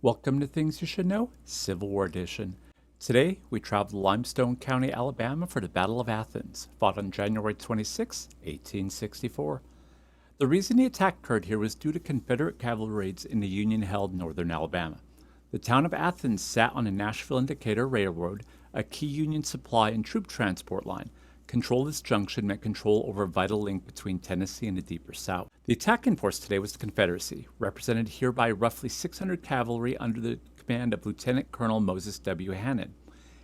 Welcome to Things You Should Know, Civil War Edition. Today, we travel to Limestone County, Alabama for the Battle of Athens, fought on January 26, 1864. The reason the attack occurred here was due to Confederate cavalry raids in the Union-held northern Alabama. The town of Athens sat on the Nashville and Decatur Railroad, a key Union supply and troop transport line. Control of this junction meant control over a vital link between Tennessee and the deeper South. The attacking force today was the Confederacy, represented here by roughly 600 cavalry under the command of Lieutenant Colonel Moses W. Hannon.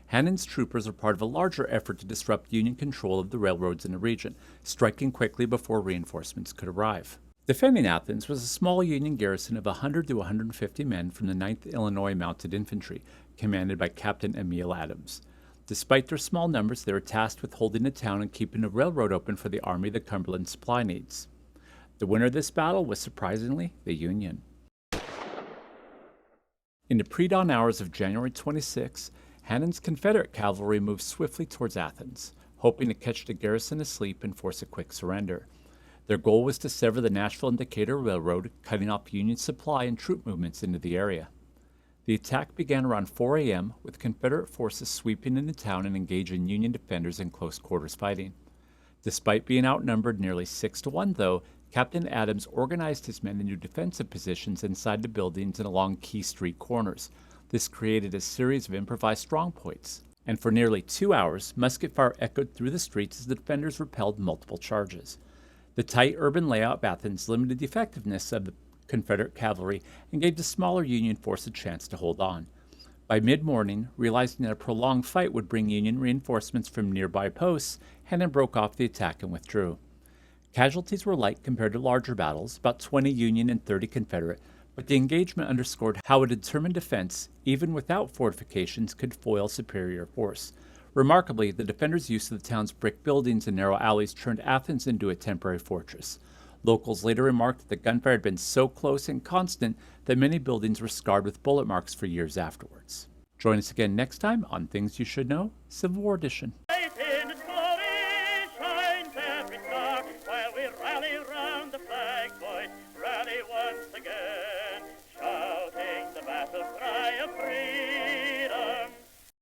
Hannon's troopers were part of a larger effort to disrupt Union control of the railroads in the region, striking quickly before reinforcements could arrive. Defending Athens was a small Union garrison of 100 to 150 men from the 9th Illinois Mounted Infantry, commanded by Captain Emil Adams. Despite their small numbers, they were tasked with holding the town and keeping the railroad open for the Army of the Cumberland supply needs. The winner of this battle was surprisingly the Union. In the pre-dawn hours of January 26, Hannon's Confederate cavalry moved swiftly towards Athens, hoping to catch the garrison asleep and force a quick surrender. Their goal was to sever the Nashville and Decatur Railroad, cutting off Union supply and troop movements into the area. The attack began around 4 a.m., with Confederate forces sweeping into town and engaging Union defenders in close quarters fighting. Despite being outnumbered nearly 6-1, though, Captain Adams organized his men into defensive positions inside the buildings and along key street corners. This created a series of improvised strongpoints, and for nearly 2 hours, musket fire echoed through the streets as the defenders repelled multiple charges. The tight urban layout of Athens limited the effectiveness of the Confederate cavalry and gave the smaller Union force a chance to hold on. By mid-morning, realizing that a prolonged fight would bring Union reinforcements from nearby posts, Hannon broke off the attack and withdrew. Casualties were light compared to larger battles, about 20 Union and 30 Confederate, but the engagement underscored how a determined defense, even without fortifications, could foil superior force. Remarkably, the defenders' use of the town's brick buildings and narrow alleys turned Athens into a temporary fortress. Locals later remarked that the gunfire had been so close and constant that many buildings were scarred with bullet marks for years afterwards. Join us again next time on Things You Should Know, Civil War Edition.